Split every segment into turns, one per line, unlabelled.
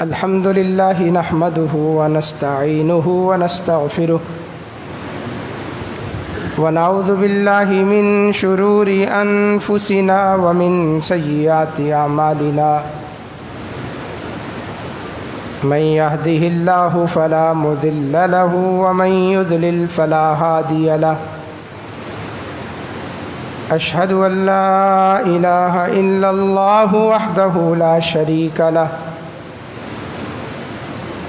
الحمد لله نحمده ونستعينه ونستغفره ونعوذ بالله من شرور أنفسنا ومن سيئات أعمالنا من يهده الله فلا مضل له ومن يضلل فلا هادي له أشهد أن لا إله إلا الله وحده لا شريك له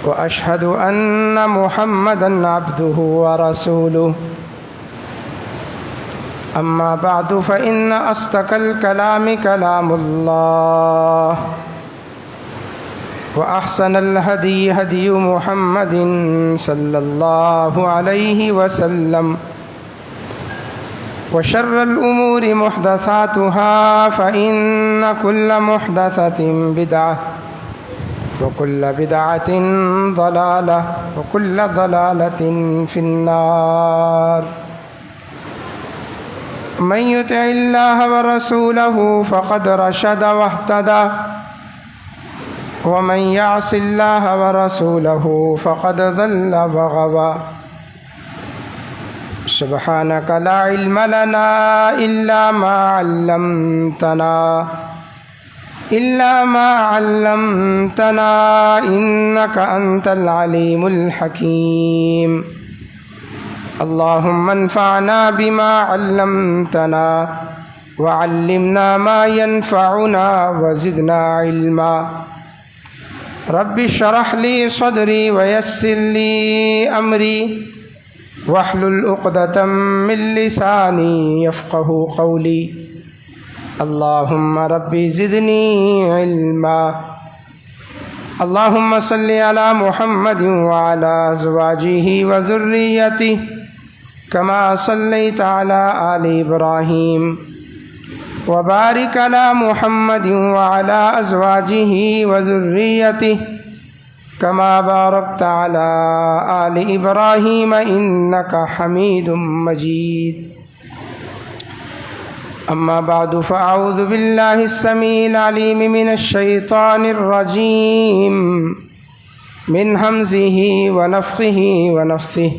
وأشهد أن محمدًا عبده ورسوله أما بعد فإن أصدق الكلام كلام الله وأحسن الهدي هدي محمد صلى الله عليه وسلم وشر الأمور محدثاتها فإن كل محدثة بدعة وكل بدعة ضلالة وكل ضلالة في النار من يطع الله ورسوله فقد رشد واهتدى ومن يعص الله ورسوله فقد ضل وغوى سبحانك لا علم لنا إلا ما علمتنا إنك أنت العليم الحكيم اللهم انفعنا بما علمتنا وعلمنا ما ينفعنا وزدنا علما رب اشرح لي صدري ويسر لي أمري واحلل عقدة من لساني يفقه قولي اللهم رب زدني علما اللهم صل على محمد وعلى أزواجه وذريته كما صليت على آل إبراهيم وبارك على محمد وعلى أزواجه وذريته كما باركت على آل إبراهيم إنك حميد مجيد أما بعد فأعوذ بالله السميع العليم من الشيطان الرجيم من همزه ونفخه ونفثه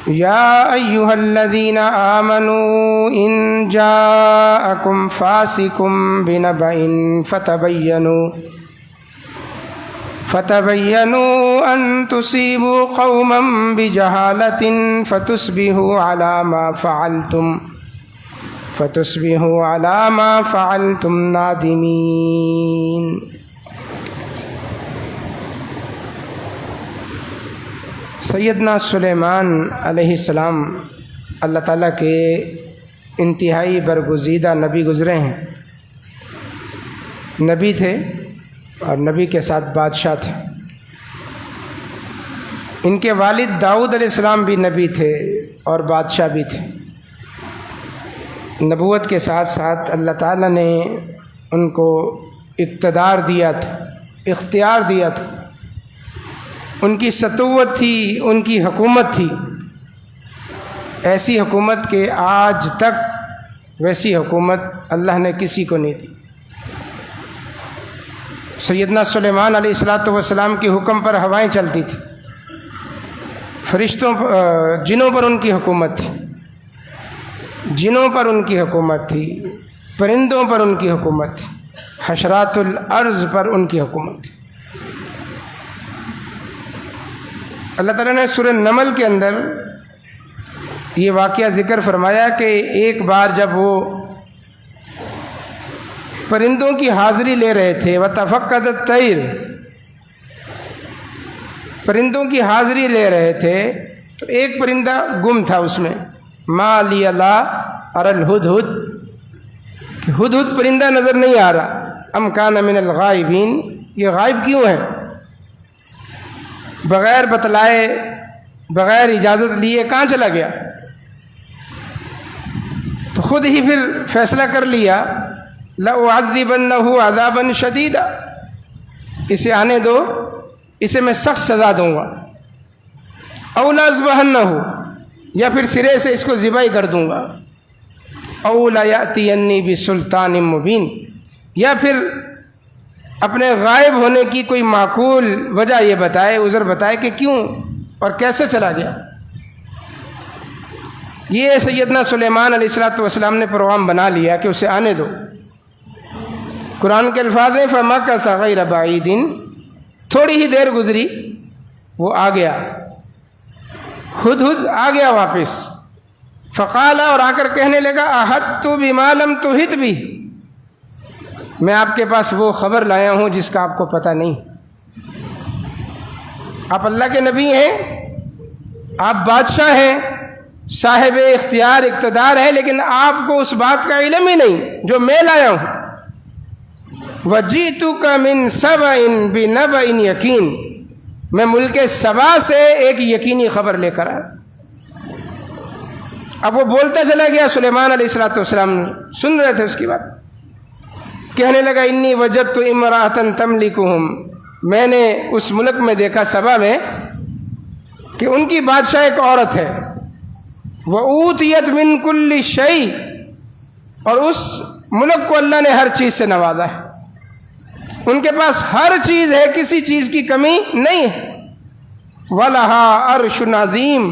يا أيها الذين آمنوا إن جاءكم فاسق بنبأ فتبينوا أن تصيبوا قوما بجهالة فتصبحوا على ما فعلتم نادمين سیدنا سلیمان علیہ السلام اللہ تعالیٰ کے انتہائی برگزیدہ نبی گزرے ہیں. نبی تھے اور نبی کے ساتھ بادشاہ تھے. ان کے والد داؤد علیہ السلام بھی نبی تھے اور بادشاہ بھی تھے. نبوت کے ساتھ ساتھ اللہ تعالیٰ نے ان کو اقتدار دیا تھا، اختیار دیا تھا. ان کی سطوت تھی، ان کی حکومت تھی، ایسی حکومت کہ آج تک ویسی حکومت اللہ نے کسی کو نہیں دی. سیدنا سلیمان علیہ السلام کے حکم پر ہوائیں چلتی تھیں، جنوں پر ان کی حکومت تھی، جنوں پر ان کی حکومت تھی، پرندوں پر ان کی حکومت تھی، حشرات الارض پر ان کی حکومت تھی. اللہ تعالیٰ نے سورہ نمل کے اندر یہ واقعہ ذکر فرمایا کہ ایک بار جب وہ پرندوں کی حاضری لے رہے تھے، وَتَفَقَّدَ الطَّيْرَ، پرندوں کی حاضری لے رہے تھے تو ایک پرندہ گم تھا اس میں. مَا لِيَ لَا أَرَى الْهُدْهُدْ، کہ ہدہد پرندہ نظر نہیں آ رہا. أَمْ كَانَ مِنَ الْغَائِبِينَ، یہ غائب کیوں ہے؟ بغیر بتلائے، بغیر اجازت لیے کہاں چلا گیا؟ تو خود ہی پھر فیصلہ کر لیا، لَأُعَذِّبَنَّهُ عَذَابًا شَدِيدًا، اسے آنے دو، اسے میں سخت سزا دوں گا. أَوْ لَأَذْبَحَنَّهُ، یا پھر سرے سے اس کو ذبح کر دوں گا. او لا یأتینی بسلطان مبین، یا پھر اپنے غائب ہونے کی کوئی معقول وجہ یہ بتائے، عذر بتائے کہ کیوں اور کیسے چلا گیا۔ یہ سیدنا سلیمان علیہ السلام نے پروگرام بنا لیا کہ اسے آنے دو۔ قرآن کے الفاظ ہیں فَمَكَثَ غَيْرَ بَعِيدٍ، تھوڑی ہی دیر گزری وہ آ گیا، ہدہد آ گیا واپس۔ فقال، اور آ کر کہنے لگا احطت بما لم تحط به، میں آپ کے پاس وہ خبر لایا ہوں جس کا آپ کو پتہ نہیں۔ آپ اللہ کے نبی ہیں، آپ بادشاہ ہیں، صاحب اختیار اقتدار ہے، لیکن آپ کو اس بات کا علم ہی نہیں جو میں لایا ہوں۔ وَجِئْتُكَ مِن سَبَإٍ بِنَبَإٍ یقین، میں ملک سبا سے ایک یقینی خبر لے کر آیا۔ اب وہ بولتا چلا گیا، سلیمان علیہ السلام سن رہے تھے اس کی بات۔ کہنے لگا انی وجدت امرأۃ تملکہم، میں نے اس ملک میں دیکھا سبا میں کہ ان کی بادشاہ ایک عورت ہے، وَأُوتِیَتْ مِن كُلِّ شَيْءٍ، اور اس ملک کو اللہ نے ہر چیز سے نوازا ہے، ان کے پاس ہر چیز ہے، کسی چیز کی کمی نہیں ہے۔ وَلَهَا عَرْشٌ عَظِيمٌ،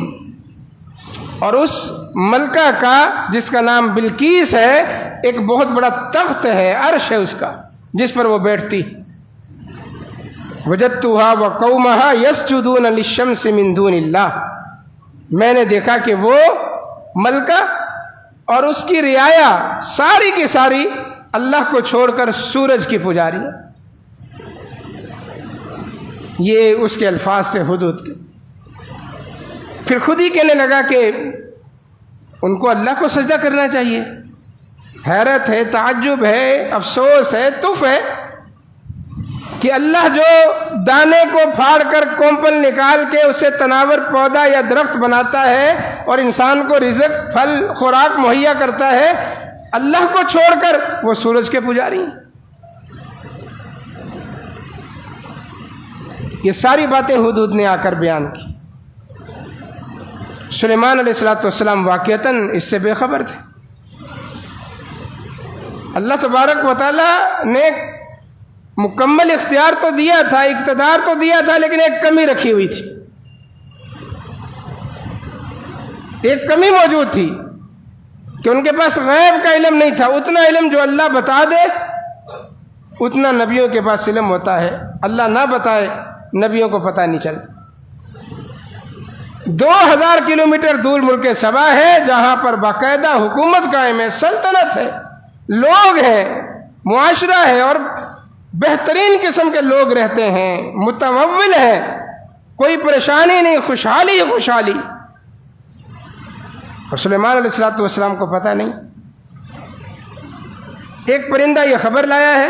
اور اس ملکہ کا جس کا نام بلقیس ہے ایک بہت بڑا تخت ہے، عرش ہے اس کا جس پر وہ بیٹھتی۔ وجدتها وقومها يسجدون للشمس من دون اللہ، میں نے دیکھا کہ وہ ملکہ اور اس کی رعایا ساری کی ساری اللہ کو چھوڑ کر سورج کی پجاری ہے۔ یہ اس کے الفاظ تھے حدود کے۔ پھر خود ہی کہنے لگا کہ ان کو اللہ کو سجدہ کرنا چاہیے۔ حیرت ہے، تعجب ہے، افسوس ہے، تف ہے کہ اللہ جو دانے کو پھاڑ کر کومپل نکال کے اسے تناور پودا یا درخت بناتا ہے اور انسان کو رزق پھل خوراک مہیا کرتا ہے، اللہ کو چھوڑ کر وہ سورج کے پجاری ہیں۔ یہ ساری باتیں حدود نے آ کر بیان کی۔ سلیمان علیہ السلام واقعتاً اس سے بے خبر تھے۔ اللہ تبارک و تعالیٰ نے مکمل اختیار تو دیا تھا، اقتدار تو دیا تھا، لیکن ایک کمی رکھی ہوئی تھی، ایک کمی موجود تھی کہ ان کے پاس غیب کا علم نہیں تھا۔ اتنا علم جو اللہ بتا دے اتنا نبیوں کے پاس علم ہوتا ہے، اللہ نہ بتائے نبیوں کو پتہ نہیں چلتا۔ 2000 کلومیٹر دور ملک سبا ہے جہاں پر باقاعدہ حکومت قائم ہے، سلطنت ہے، لوگ ہیں، معاشرہ ہے، اور بہترین قسم کے لوگ رہتے ہیں، متمول ہیں، کوئی پریشانی نہیں، خوشحالی ہی خوشحالی۔ اور سلیمان علیہ السلام کو پتہ نہیں۔ ایک پرندہ یہ خبر لایا ہے۔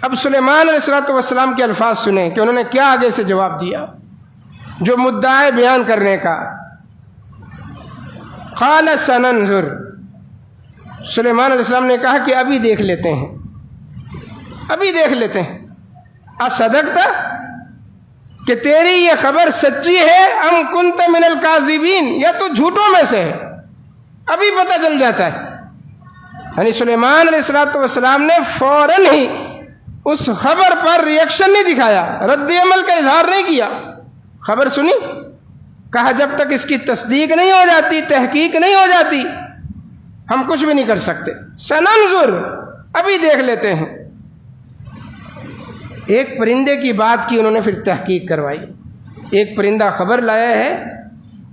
اب سلیمان علیہ السلام کے الفاظ سنیں کہ انہوں نے کیا آگے سے جواب دیا جو مدعا ہے بیان کرنے کا۔ قال سننظر، سلیمان علیہ السلام نے کہا کہ ابھی دیکھ لیتے ہیں، ابھی دیکھ لیتے ہیں۔ اصدقت، کہ تیری یہ خبر سچی ہے، ام کنت من الکاذبین، یا تو جھوٹوں میں سے ہے، ابھی پتہ چل جاتا ہے۔ یعنی سلیمان علیہ السلام نے فوراً ہی اس خبر پر ریئیکشن نہیں دکھایا، رد عمل کا اظہار نہیں کیا۔ خبر سنی، کہا جب تک اس کی تصدیق نہیں ہو جاتی، تحقیق نہیں ہو جاتی، ہم کچھ بھی نہیں کر سکتے۔ سننظر، ابھی دیکھ لیتے ہیں۔ ایک پرندے کی بات کی، انہوں نے پھر تحقیق کروائی۔ ایک پرندہ خبر لایا ہے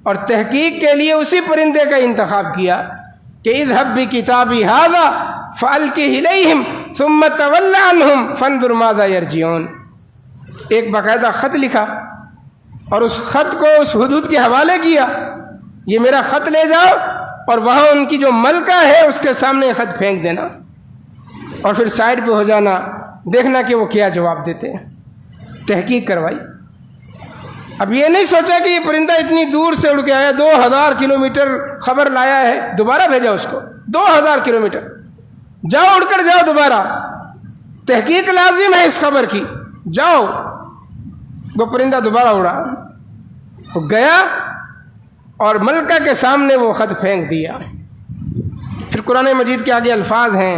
اور تحقیق کے لیے اسی پرندے کا انتخاب کیا کہ اذهب بکتابی ھذا فألقہ الیہم ثم تول عنہم فانظر ماذا یرجعون۔ ایک باقاعدہ خط لکھا اور اس خط کو اس حدود کے حوالے کیا، یہ میرا خط لے جاؤ اور وہاں ان کی جو ملکہ ہے اس کے سامنے خط پھینک دینا، اور پھر سائڈ پہ ہو جانا، دیکھنا کہ وہ کیا جواب دیتے ہیں۔ تحقیق کروائی۔ اب یہ نہیں سوچا کہ یہ پرندہ اتنی دور سے اڑ کے آیا، 2000 کلومیٹر خبر لایا ہے، دوبارہ بھیجا اس کو 2000 کلومیٹر، جاؤ اڑ کر جاؤ دوبارہ، تحقیق لازم ہے اس خبر کی، جاؤ۔ وہ پرندہ دوبارہ اڑا، وہ گیا اور ملکہ کے سامنے وہ خط پھینک دیا۔ پھر قرآن مجید کے آگے الفاظ ہیں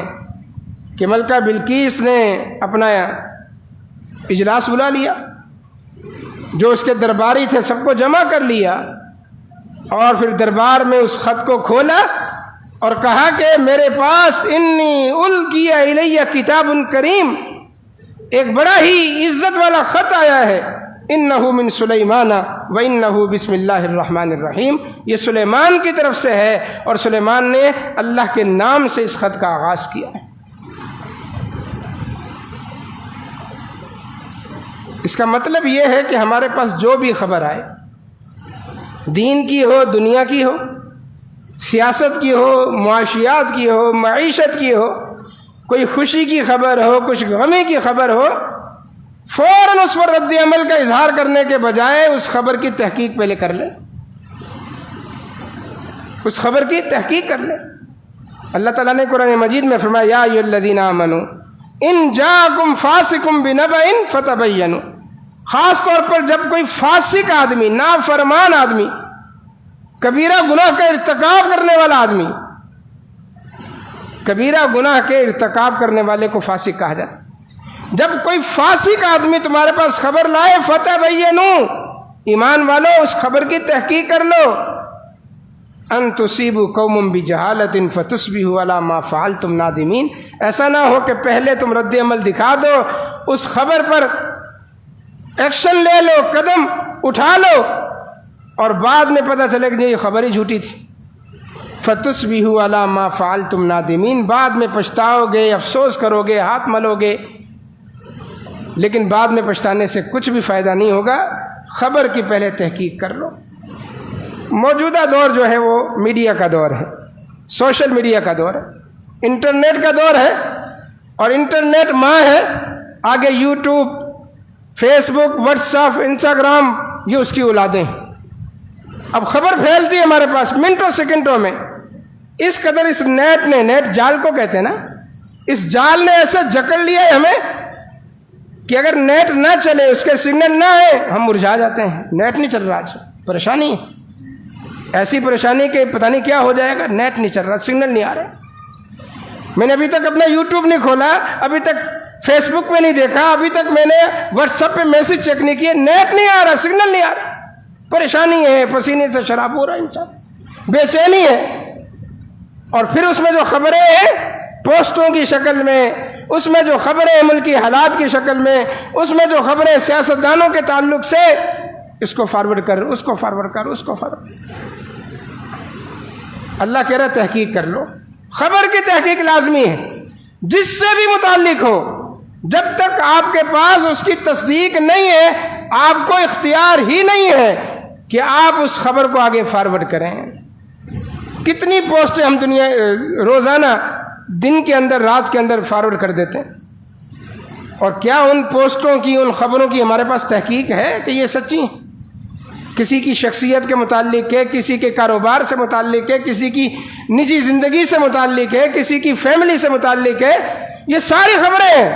کہ ملکہ بلقیس نے اپنا اجلاس بلا لیا، جو اس کے درباری تھے سب کو جمع کر لیا، اور پھر دربار میں اس خط کو کھولا اور کہا کہ میرے پاس انی القی الیہ کتاب کریم، ایک بڑا ہی عزت والا خط آیا ہے، انہ من سلیمان و انہ بسم اللہ الرحمن الرحیم، یہ سلیمان کی طرف سے ہے اور سلیمان نے اللہ کے نام سے اس خط کا آغاز کیا ہے۔ اس کا مطلب یہ ہے کہ ہمارے پاس جو بھی خبر آئے، دین کی ہو، دنیا کی ہو، سیاست کی ہو، معاشیات کی ہو، معیشت کی ہو، کوئی خوشی کی خبر ہو، کچھ غمی کی خبر ہو، فوراً اس پر رد عمل کا اظہار کرنے کے بجائے اس خبر کی تحقیق پہلے کر لیں، اس خبر کی تحقیق کر لیں۔ اللہ تعالیٰ نے قرآن مجید میں فرمایا یا ایھا الذین آمنوا ان جاءکم فاسق بنبأ فتبینوا، خاص طور پر جب کوئی فاسق آدمی، نافرمان آدمی، کبیرہ گناہ کا ارتکاب کرنے والا آدمی، کبیرہ گناہ کے ارتکاب کرنے والے کو فاسق کہا جاتا ہے، جب کوئی فاسق آدمی تمہارے پاس خبر لائے فتبینوا، ایمان والو اس خبر کی تحقیق کر لو، ان تصیبوا قوم بجہالۃ فتصبحوا علی ما فعلتم نادمین، ایسا نہ ہو کہ پہلے تم رد عمل دکھا دو، اس خبر پر ایکشن لے لو، قدم اٹھا لو، اور بعد میں پتہ چلے کہ یہ خبر ہی جھوٹی تھی، فتصبحوا علی ما فعلتم نادمین، بعد میں پچھتاؤ گے، افسوس کرو گے، ہاتھ ملو گے، لیکن بعد میں پچھتانے سے کچھ بھی فائدہ نہیں ہوگا۔ خبر کی پہلے تحقیق کر لو۔ موجودہ دور جو ہے وہ میڈیا کا دور ہے، سوشل میڈیا کا دور ہے، انٹرنیٹ کا دور ہے، اور انٹرنیٹ ماں ہے، آگے یوٹیوب، فیس بک، واٹس ایپ، انسٹاگرام، یہ اس کی اولادیں ہیں۔ اب خبر پھیلتی ہے ہمارے پاس منٹوں سیکنڈوں میں، اس قدر اس نیٹ جال کو کہتے ہیں نا، اس جال نے ایسا جکڑ لیا ہے ہمیں کہ اگر نیٹ نہ چلے، اس کے سگنل نہ آئے، ہم مرجھا جاتے ہیں۔ نیٹ نہیں چل رہا، آج پریشانی ہے، ایسی پریشانی کہ پتہ نہیں کیا ہو جائے گا، نیٹ نہیں چل رہا، سگنل نہیں آ رہا۔ میں نے ابھی تک اپنا یوٹیوب نہیں کھولا، ابھی تک فیس بک پہ نہیں دیکھا، ابھی تک میں نے واٹس ایپ پہ میسج چیک نہیں کیے، نیٹ نہیں آ رہا، سگنل نہیں آ رہا، پریشانی ہے، پسینے سے شراب ہو رہا ہے، انسان بے چینی ہے۔ اور پھر اس میں جو خبریں ہیں پوسٹوں کی شکل میں، اس میں جو خبریں ملکی حالات کی شکل میں، اس میں جو خبریں سیاستدانوں کے تعلق سے، اس کو فارورڈ کر، اس کو فارورڈ کر، اس کو فارورڈ۔ اللہ کہہ رہا ہے تحقیق کر لو، خبر کی تحقیق لازمی ہے، جس سے بھی متعلق ہو، جب تک آپ کے پاس اس کی تصدیق نہیں ہے، آپ کو اختیار ہی نہیں ہے کہ آپ اس خبر کو آگے فارورڈ کریں۔ کتنی پوسٹیں ہم روزانہ دن کے اندر، رات کے اندر فارورڈ کر دیتے ہیں، اور کیا ان پوسٹوں کی، ان خبروں کی ہمارے پاس تحقیق ہے کہ یہ سچی ہیں؟ کسی کی شخصیت کے متعلق ہے، کسی کے کاروبار سے متعلق ہے، کسی کی نجی زندگی سے متعلق ہے، کسی کی فیملی سے متعلق ہے، یہ ساری خبریں ہیں،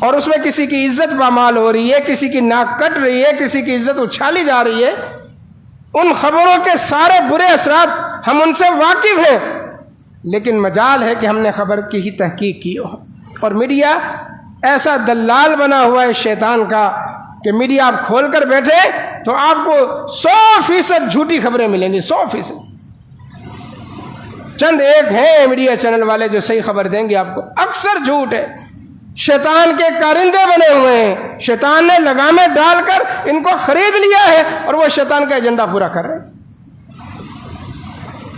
اور اس میں کسی کی عزت پامال ہو رہی ہے، کسی کی ناک کٹ رہی ہے، کسی کی عزت اچھالی جا رہی ہے۔ ان خبروں کے سارے برے اثرات ہم ان سے واقف ہیں، لیکن مجال ہے کہ ہم نے خبر کی ہی تحقیق کی ہو۔ اور میڈیا ایسا دلال بنا ہوا ہے شیطان کا کہ میڈیا آپ کھول کر بیٹھے تو آپ کو 100% جھوٹی خبریں ملیں گی، 100%۔ چند ایک ہیں میڈیا چینل والے جو صحیح خبر دیں گے آپ کو، اکثر جھوٹ ہے۔ شیطان کے کارندے بنے ہوئے ہیں، شیطان نے لگامیں ڈال کر ان کو خرید لیا ہے، اور وہ شیطان کا ایجنڈا پورا کر رہے ہیں۔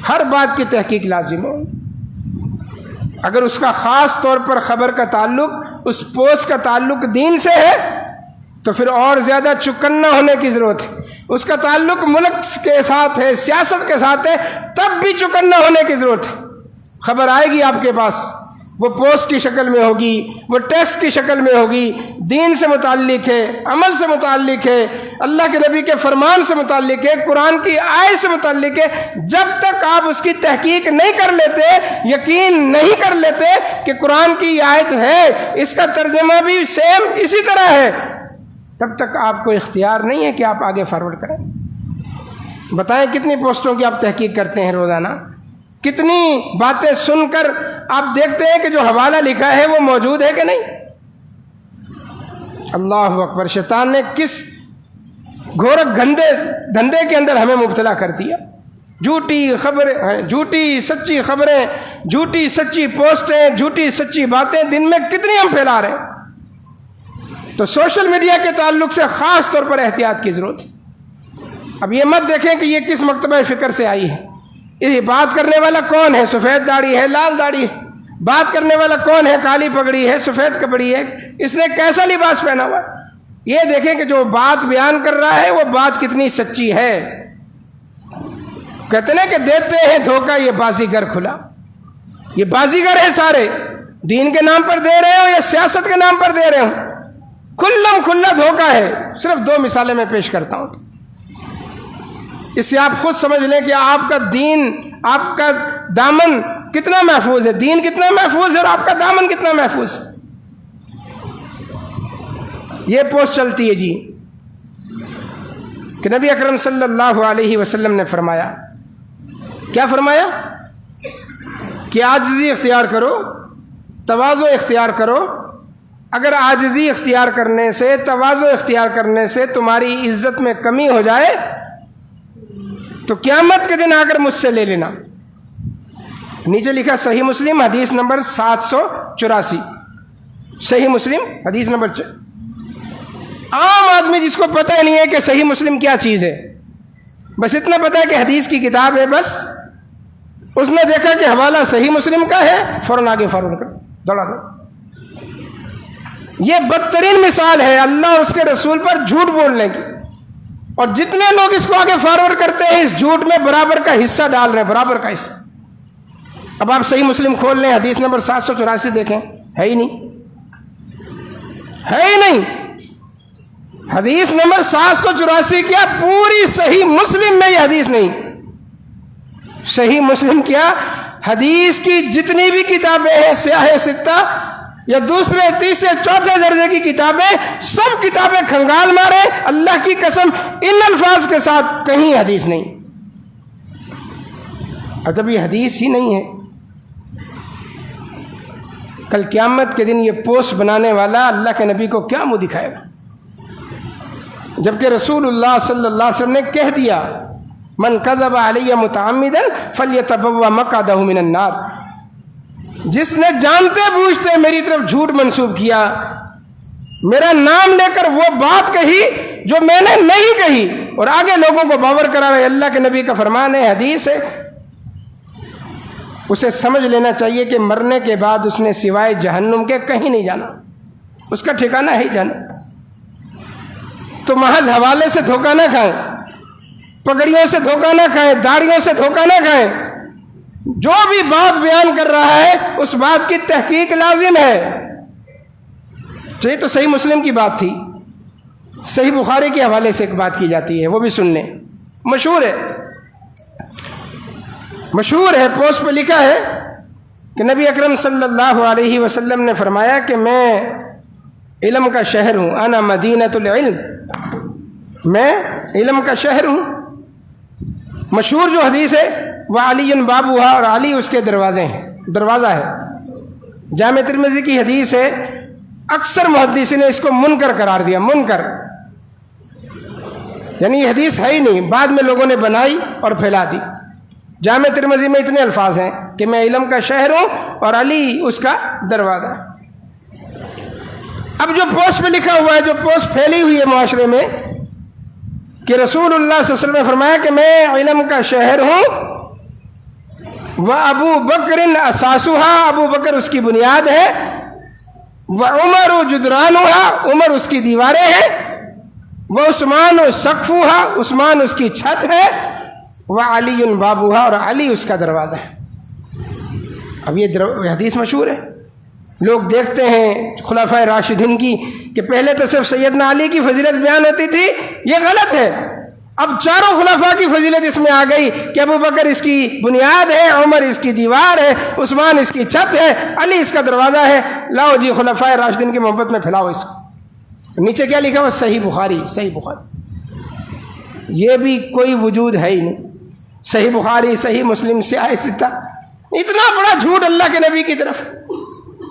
ہر بات کی تحقیق لازم ہو۔ اگر اس کا خاص طور پر خبر کا تعلق، اس پوسٹ کا تعلق دین سے ہے، تو پھر اور زیادہ چکنا ہونے کی ضرورت ہے۔ اس کا تعلق ملک کے ساتھ ہے، سیاست کے ساتھ ہے، تب بھی چکنا ہونے کی ضرورت ہے۔ خبر آئے گی آپ کے پاس، وہ پوسٹ کی شکل میں ہوگی، وہ ٹیکسٹ کی شکل میں ہوگی، دین سے متعلق ہے، عمل سے متعلق ہے، اللہ کے نبی کے فرمان سے متعلق ہے، قرآن کی آیت سے متعلق ہے۔ جب تک آپ اس کی تحقیق نہیں کر لیتے، یقین نہیں کر لیتے کہ قرآن کی آیت ہے، اس کا ترجمہ بھی سیم اسی طرح ہے، تب تک آپ کو اختیار نہیں ہے کہ آپ آگے فارورڈ کریں۔ بتائیں کتنی پوسٹوں کی آپ تحقیق کرتے ہیں روزانہ، کتنی باتیں سن کر آپ دیکھتے ہیں کہ جو حوالہ لکھا ہے وہ موجود ہے کہ نہیں. اللہ اکبر. شیطان نے کس گھورک دھندے کے اندر ہمیں مبتلا کر دیا. جھوٹی خبریں، جھوٹی سچی خبریں، جھوٹی سچی پوسٹیں، جھوٹی سچی باتیں دن میں کتنی ہم پھیلا رہے ہیں. تو سوشل میڈیا کے تعلق سے خاص طور پر احتیاط کی ضرورت ہے. اب یہ مت دیکھیں کہ یہ کس مکتبہ فکر سے آئی ہے. یہ بات کرنے والا کون ہے؟ سفید داڑھی ہے، لال داڑھی ہے. بات کرنے والا کون ہے؟ کالی پگڑی ہے، سفید کپڑی ہے. اس نے کیسا لباس پہنا ہوا ہے؟ یہ دیکھیں کہ جو بات بیان کر رہا ہے وہ بات کتنی سچی ہے. کہتے ہیں کہ دیتے ہیں دھوکہ یہ بازیگر کھلا. یہ بازیگر ہے سارے، دین کے نام پر دے رہے ہو یا سیاست کے نام پر دے رہے ہو، کھلم کھلا دھوکہ ہے. صرف 2 مثالیں میں پیش کرتا ہوں. اس سے آپ خود سمجھ لیں کہ آپ کا دین، آپ کا دامن کتنا محفوظ ہے. دین کتنا محفوظ ہے اور آپ کا دامن کتنا محفوظ ہے. یہ پوسٹ چلتی ہے جی کہ نبی اکرم صلی اللہ علیہ وسلم نے فرمایا، کیا فرمایا؟ کہ عاجزی اختیار کرو، تواضع اختیار کرو. اگر عاجزی اختیار کرنے سے، تواضع اختیار کرنے سے تمہاری عزت میں کمی ہو جائے تو قیامت کے دن آ کر مجھ سے لے لینا. نیچے لکھا صحیح مسلم حدیث نمبر 784. صحیح مسلم حدیث نمبر عام آدمی جس کو پتہ نہیں ہے کہ صحیح مسلم کیا چیز ہے، بس اتنا پتہ ہے کہ حدیث کی کتاب ہے، بس اس نے دیکھا کہ حوالہ صحیح مسلم کا ہے، فوراً آگے فارورڈ کر دوڑا دو. یہ بدترین مثال ہے اللہ اور اس کے رسول پر جھوٹ بولنے کی. اور جتنے لوگ اس کو آگے فارورڈ کرتے ہیں اس جھوٹ میں برابر کا حصہ ڈال رہے ہیں، برابر کا حصہ. اب آپ صحیح مسلم کھول لیں، حدیث نمبر 784 دیکھیں، ہے ہی نہیں، ہے ہی نہیں. حدیث نمبر 784 کیا پوری صحیح مسلم میں یہ حدیث نہیں. صحیح مسلم کیا حدیث کی جتنی بھی کتابیں ہیں، سیاہ ستہ یا دوسرے تیسرے چوتھے درجے کی کتابیں، سب کتابیں کھنگال مارے. اللہ کی قسم ان الفاظ کے ساتھ کہیں حدیث نہیں. اگر یہ حدیث ہی نہیں ہے، کل قیامت کے دن یہ پوسٹ بنانے والا اللہ کے نبی کو کیا منہ دکھائے گا؟ جبکہ رسول اللہ صلی اللہ علیہ وسلم نے کہہ دیا، من کذب علی متعمدا فلیتبوأ مقعدہ من النار. جس نے جانتے بوجھتے میری طرف جھوٹ منسوب کیا، میرا نام لے کر وہ بات کہی جو میں نے نہیں کہی اور آگے لوگوں کو باور کرا رہے، اللہ کے نبی کا فرمان ہے، حدیث ہے، اسے سمجھ لینا چاہیے کہ مرنے کے بعد اس نے سوائے جہنم کے کہیں نہیں جانا، اس کا ٹھکانہ ہے ہی جانا. تو محض حوالے سے دھوکہ نہ کھائیں، پگڑیوں سے دھوکہ نہ کھائیں، داڑھیوں سے دھوکہ نہ کھائیں. جو بھی بات بیان کر رہا ہے اس بات کی تحقیق لازم ہے. تو یہ تو صحیح مسلم کی بات تھی. صحیح بخاری کے حوالے سے ایک بات کی جاتی ہے، وہ بھی سن لیں. مشہور ہے، پوسٹ پہ لکھا ہے کہ نبی اکرم صلی اللہ علیہ وسلم نے فرمایا کہ میں علم کا شہر ہوں، انا مدینۃ العلم، میں علم کا شہر ہوں. مشہور جو حدیث ہے وہ علی بابوہا، اور علی اس کے دروازہ ہے. جامع ترمذی کی حدیث ہے. اکثر محدثین نے اس کو منکر قرار دیا، منکر یعنی یہ حدیث ہے ہی نہیں، بعد میں لوگوں نے بنائی اور پھیلا دی. جامع ترمذی میں اتنے الفاظ ہیں کہ میں علم کا شہر ہوں اور علی اس کا دروازہ. اب جو پوسٹ پہ لکھا ہوا ہے، جو پوسٹ پھیلی ہوئی ہے معاشرے میں کہ رسول اللہ صلی اللہ علیہ وسلم نے فرمایا کہ میں علم کا شہر ہوں، وَأَبُو بَكْرٍ أَسَاسُهَا، ابو بکر اس کی بنیاد ہے، وَعُمَرُ جُدْرَانُهَا، عمر اس کی دیواریں ہیں، وَعُثْمَانُ سَقْفُهَا، عثمان اس کی چھت ہے، وَعَلِيٌّ بَابُهَا، اور علی اس کا دروازہ ہے. اب یہ حدیث مشہور ہے، لوگ دیکھتے ہیں خلفائے راشدین کی کہ پہلے تو صرف سیدنا علی کی فضیلت بیان ہوتی تھی، یہ غلط ہے. اب چاروں خلفاء کی فضیلت اس میں آ گئی کہ ابو بکر اس کی بنیاد ہے، عمر اس کی دیوار ہے، عثمان اس کی چھت ہے، علی اس کا دروازہ ہے. لاؤ جی خلفائے راشدین کی محبت میں پھیلاؤ اس کو. نیچے کیا لکھا ہوا؟ صحیح بخاری. صحیح بخاری یہ بھی کوئی وجود ہے ہی نہیں. صحیح بخاری، صحیح مسلم، سیاہ ستہ اتنا بڑا جھوٹ اللہ کے نبی کی طرف.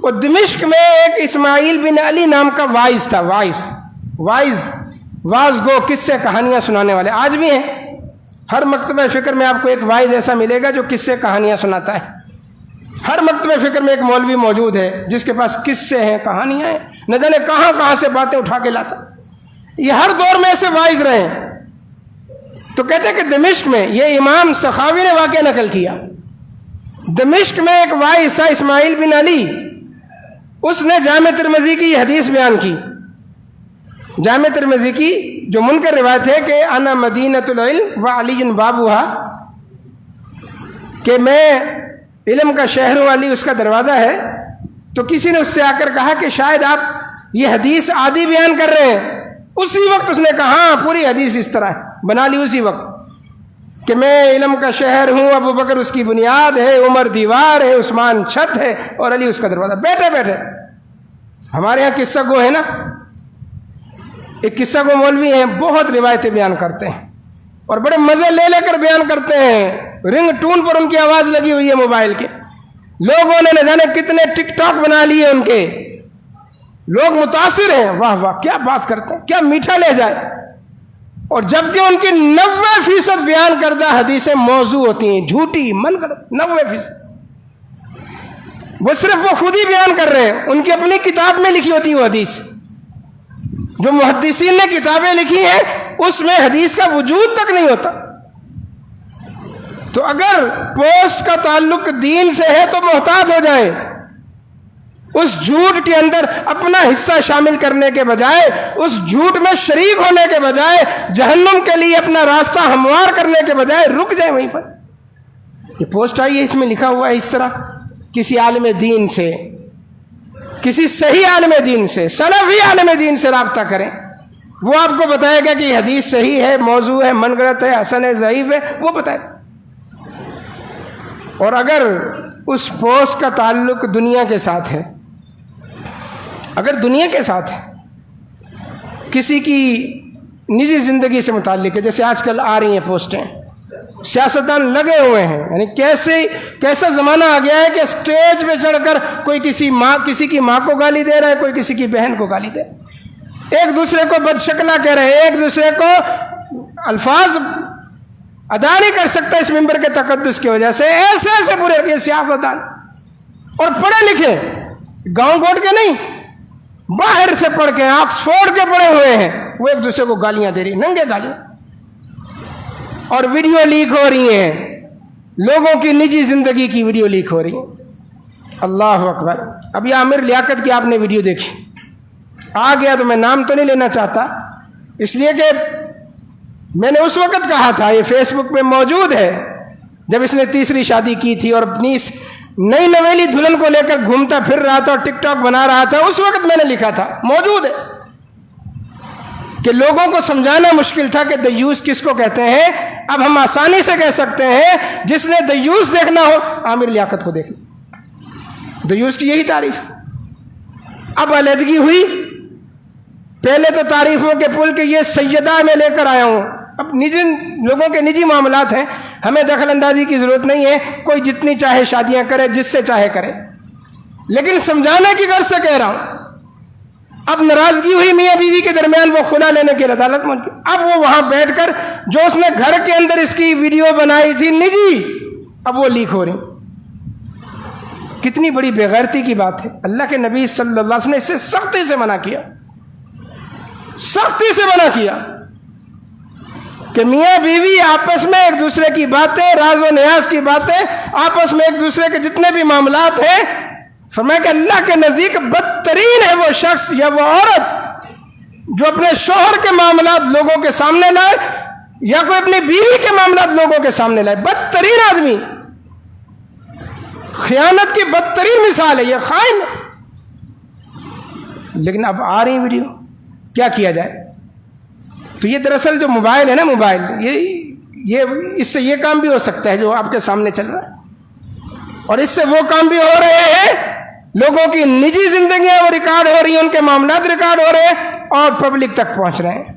وہ دمشق میں ایک اسماعیل بن علی نام کا وائز تھا. واز گو، قصے کہانیاں سنانے والے آج بھی ہیں. ہر مکتبہ فکر میں آپ کو ایک وائز ایسا ملے گا جو قصے کہانیاں سناتا ہے. ہر مکتبہ فکر میں ایک مولوی موجود ہے جس کے پاس قصے ہیں، کہانیاں ہیں، نہ جانے کہاں کہاں سے باتیں اٹھا کے لاتا. یہ ہر دور میں ایسے وائز رہے. تو کہتے ہیں کہ دمشق میں، یہ امام سخاوی نے واقعہ نقل کیا، دمشق میں ایک وائز تھا اسماعیل بن علی. اس نے جامع ترمذی کی یہ حدیث بیان کی. جامع ترمذی کی جو منکر روایت ہے کہ انا مدینۃ العلم و علی بابوہا، کہ میں علم کا شہر ہوں، علی اس کا دروازہ ہے. تو کسی نے اس سے آ کر کہا کہ شاید آپ یہ حدیث آدھی بیان کر رہے ہیں. اسی وقت اس نے کہا ہاں پوری حدیث اس طرح بنا لی اسی وقت کہ میں علم کا شہر ہوں، ابو بکر اس کی بنیاد ہے، عمر دیوار ہے، عثمان چھت ہے اور علی اس کا دروازہ. بیٹھے بیٹھے ہمارے یہاں قصہ گو ہے نا، ایک قصہ گو مولوی ہیں، بہت روایتیں بیان کرتے ہیں اور بڑے مزے لے لے کر بیان کرتے ہیں. رنگ ٹون پر ان کی آواز لگی ہوئی ہے موبائل کے. لوگوں نے نہ جانے کتنے ٹک ٹاک بنا لیے ان کے. لوگ متاثر ہیں، واہ واہ کیا بات کرتے ہیں، کیا میٹھا لے جائے. اور جبکہ ان کی 90% بیان کردہ حدیثیں موضوع ہوتی ہیں، جھوٹی من کر 90%. وہ صرف وہ خود ہی بیان کر رہے ہیں، ان کی اپنی کتاب میں لکھی ہوتی ہے وہ حدیث. جو محدثین نے کتابیں لکھی ہیں اس میں حدیث کا وجود تک نہیں ہوتا. تو اگر پوسٹ کا تعلق دین سے ہے تو محتاط ہو جائیں. اس جھوٹ کے اندر اپنا حصہ شامل کرنے کے بجائے، اس جھوٹ میں شریک ہونے کے بجائے، جہنم کے لیے اپنا راستہ ہموار کرنے کے بجائے رک جائیں وہیں پر. یہ پوسٹ آئی ہے، اس میں لکھا ہوا ہے اس طرح. کسی عالم دین سے، کسی صحیح عالم دین سے، سلفی عالم دین سے رابطہ کریں. وہ آپ کو بتائے گا کہ یہ حدیث صحیح ہے، موضوع ہے، من گڑت ہے، حسن ہے، ضعیف ہے، وہ بتائے. اور اگر اس پوسٹ کا تعلق دنیا کے ساتھ ہے، اگر دنیا کے ساتھ ہے، کسی کی نجی زندگی سے متعلق ہے، جیسے آج کل آ رہی ہیں پوسٹیں، سیاستدان لگے ہوئے ہیں، یعنی کیسا زمانہ آ گیا ہے کہ اسٹیج پہ چڑھ کر کوئی کسی کی ماں کو گالی دے رہا ہے، کوئی کسی کی بہن کو گالی دے رہا ہے، ایک دوسرے کو بدشکلا کہہ رہے ہیں، ایک دوسرے کو الفاظ ادا نہیں کر سکتا اس ممبر کے تقدس کی وجہ سے. ایسے ایسے برے یہ سیاستدان، اور پڑھے لکھے، گاؤں گوٹ کے نہیں، باہر سے پڑھ کے، آکسفورڈ کے پڑھے ہوئے ہیں، وہ ایک دوسرے کو گالیاں دے رہی ہیں، ننگے گالیاں. اور ویڈیو لیک ہو رہی ہیں، لوگوں کی نجی زندگی کی ویڈیو لیک ہو رہی ہیں. اللہ اکبر. ابھی عامر لیاقت کی آپ نے ویڈیو دیکھی، آ گیا تو میں نام تو نہیں لینا چاہتا اس لیے کہ میں نے اس وقت کہا تھا، یہ فیس بک پہ موجود ہے، جب اس نے تیسری شادی کی تھی اور اپنی نئی نویلی دلہن کو لے کر گھومتا پھر رہا تھا اور ٹک ٹاک بنا رہا تھا. اس وقت میں نے لکھا تھا، موجود ہے، کہ لوگوں کو سمجھانا مشکل تھا کہ دیوس کس کو کہتے ہیں. اب ہم آسانی سے کہہ سکتے ہیں، جس نے دیوس دیکھنا ہو عامر لیاقت کو دیکھ لیں، دیوس کی یہی تعریف. اب علیحدگی ہوئی، پہلے تو تعریفوں کے پل کے یہ سیدہ میں لے کر آیا ہوں. اب نجی لوگوں کے نجی معاملات ہیں، ہمیں دخل اندازی کی ضرورت نہیں ہے. کوئی جتنی چاہے شادیاں کرے، جس سے چاہے کرے، لیکن سمجھانے کی غرض سے کہہ رہا ہوں. اب ناراضگی ہوئی میاں بیوی کے درمیان، وہ خلا لینے کی عدالت پہنچ گئی. اب وہ وہاں بیٹھ کر جو اس نے گھر کے اندر اس کی ویڈیو بنائی تھی نجی، اب وہ لیک ہو رہی. کتنی بڑی بے غیرتی کی بات ہے. اللہ کے نبی صلی اللہ علیہ وسلم نے اس سے سختی سے منع کیا، سختی سے منع کیا کہ میاں بیوی آپس میں ایک دوسرے کی باتیں، راز و نیاز کی باتیں، آپس میں ایک دوسرے کے جتنے بھی معاملات ہیں، فرمایا کہ اللہ کے نزدیک بدترین ہے وہ شخص یا وہ عورت جو اپنے شوہر کے معاملات لوگوں کے سامنے لائے یا کوئی اپنی بیوی کے معاملات لوگوں کے سامنے لائے. بدترین آدمی، خیانت کی بدترین مثال ہے، یہ خائن. لیکن اب آ رہی ویڈیو، کیا کیا جائے؟ تو یہ دراصل جو موبائل ہے نا، موبائل یہ اس سے یہ کام بھی ہو سکتا ہے جو آپ کے سامنے چل رہا ہے، اور اس سے وہ کام بھی ہو رہے ہیں. لوگوں کی نجی زندگیاں وہ ریکارڈ ہو رہی ہیں، ان کے معاملات ریکارڈ ہو رہے ہیں اور پبلک تک پہنچ رہے ہیں.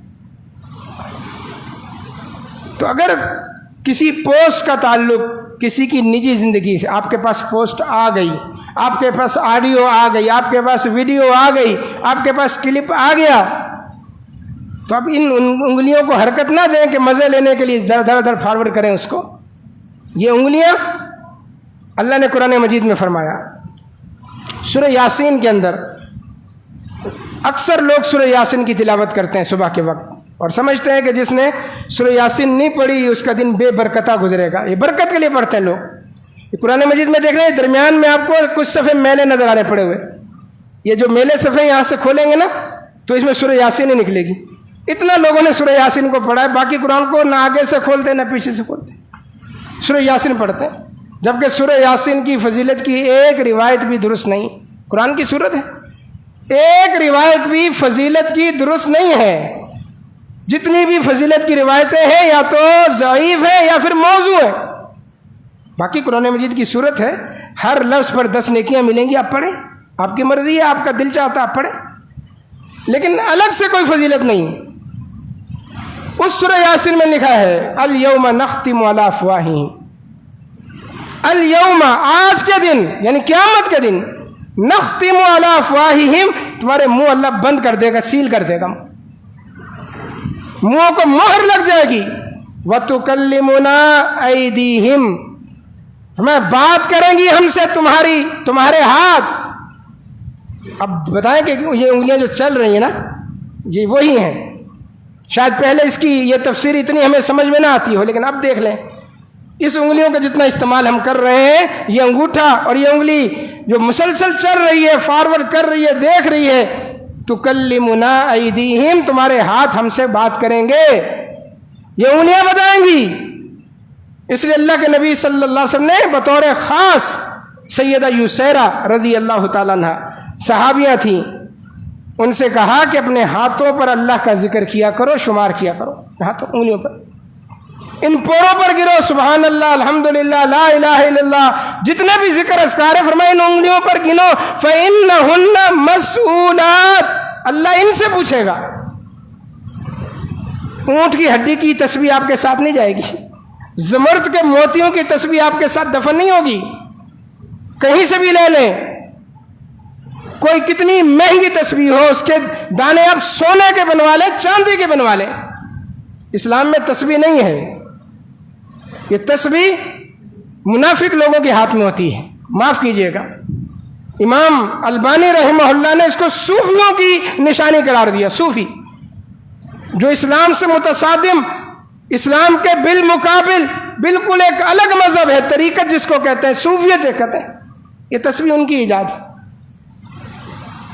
تو اگر کسی پوسٹ کا تعلق کسی کی نجی زندگی سے، آپ کے پاس پوسٹ آ گئی، آپ کے پاس آڈیو آ گئی، آپ کے پاس ویڈیو آ گئی، آپ کے پاس کلپ آ گیا، تو اب ان انگلیوں کو حرکت نہ دیں کہ مزے لینے کے لیے دھڑ دھڑ فارورڈ کریں اس کو. یہ انگلیاں اللہ نے قرآن مجید میں فرمایا. سورہ یاسین کے اندر اکثر لوگ سورہ یاسین کی تلاوت کرتے ہیں صبح کے وقت اور سمجھتے ہیں کہ جس نے سورہ یاسین نہیں پڑھی اس کا دن بے برکتہ گزرے گا. یہ برکت کے لیے پڑھتے ہیں لوگ. یہ قرآن مجید میں دیکھ رہے ہیں درمیان میں آپ کو کچھ صفحے میلے نظر آنے پڑے ہوئے. یہ جو میلے صفحے یہاں سے کھولیں گے نا تو اس میں سورہ یاسین ہی نکلے گی. اتنا لوگوں نے سورہ یاسین کو پڑھا ہے، باقی قرآن کو نہ آگے سے کھولتے نہ پیچھے سے کھولتے، سورہ یاسین پڑھتے ہیں. جبکہ سورہ یاسین کی فضیلت کی ایک روایت بھی درست نہیں. قرآن کی سورت ہے، ایک روایت بھی فضیلت کی درست نہیں ہے. جتنی بھی فضیلت کی روایتیں ہیں یا تو ضعیف ہے یا پھر موضوع ہے. باقی قرآن مجید کی سورت ہے، ہر لفظ پر 10 نیکیاں ملیں گی. آپ پڑھیں، آپ کی مرضی ہے، آپ کا دل چاہتا آپ پڑھیں، لیکن الگ سے کوئی فضیلت نہیں. اس سورہ یاسین میں لکھا ہے الیوم نختم علی افواہہم، الیوم آج کے دن یعنی قیامت کے دن، نختم علی افواہہم تمہارے منہ اللہ بند کر دے گا، سیل کر دے گا، منہوں کو مہر لگ جائے گی. وَتُكَلِّمُنَا أَيْدِيهِمْ ہمیں بات کریں گی ہم سے تمہارے ہاتھ. اب بتائیں کہ یہ انگلیاں جو چل رہی ہیں نا یہ وہی ہیں. شاید پہلے اس کی یہ تفسیر اتنی ہمیں سمجھ میں نہ آتی ہو، لیکن اب دیکھ لیں اس انگلیوں کا جتنا استعمال ہم کر رہے ہیں، یہ انگوٹھا اور یہ انگلی جو مسلسل چل رہی ہے، فارورڈ کر رہی ہے، دیکھ رہی ہے. تُكَلِّمُنَا أَيْدِيهِمْ تمہارے ہاتھ ہم سے بات کریں گے، یہ انگلیاں بتائیں گی. اس لیے اللہ کے نبی صلی اللہ علیہ وسلم نے بطور خاص سیدہ یسیرہ رضی اللہ تعالیٰ عنہ صحابیہ تھیں، ان سے کہا کہ اپنے ہاتھوں پر اللہ کا ذکر کیا کرو، شمار کیا کرو، ہاتھوں انگلیوں پر، ان پوروں پر گرو، سبحان اللہ، الحمدللہ، لا الہ الا اللہ، جتنے بھی ذکر اذکار ہے فرمائے ان انگلیوں پر گنو. فإنہن مسئولات اللہ ان سے پوچھے گا. اونٹ کی ہڈی کی تسبیح آپ کے ساتھ نہیں جائے گی، زمرد کے موتیوں کی تسبیح آپ کے ساتھ دفن نہیں ہوگی. کہیں سے بھی لے لیں، کوئی کتنی مہنگی تسبیح ہو، اس کے دانے آپ سونے کے بنوا لیں، چاندی کے بنوا لیں، اسلام میں تسبیح نہیں ہے. یہ تسبیح منافق لوگوں کے ہاتھ میں ہوتی ہے، معاف کیجئے گا. امام البانی رحمہ اللہ نے اس کو صوفیوں کی نشانی قرار دیا. صوفی جو اسلام سے متصادم، اسلام کے بالمقابل بالکل ایک الگ مذہب ہے، طریقت جس کو کہتے ہیں، صوفیت کہتے ہیں، یہ تسبیح ان کی ایجاد ہے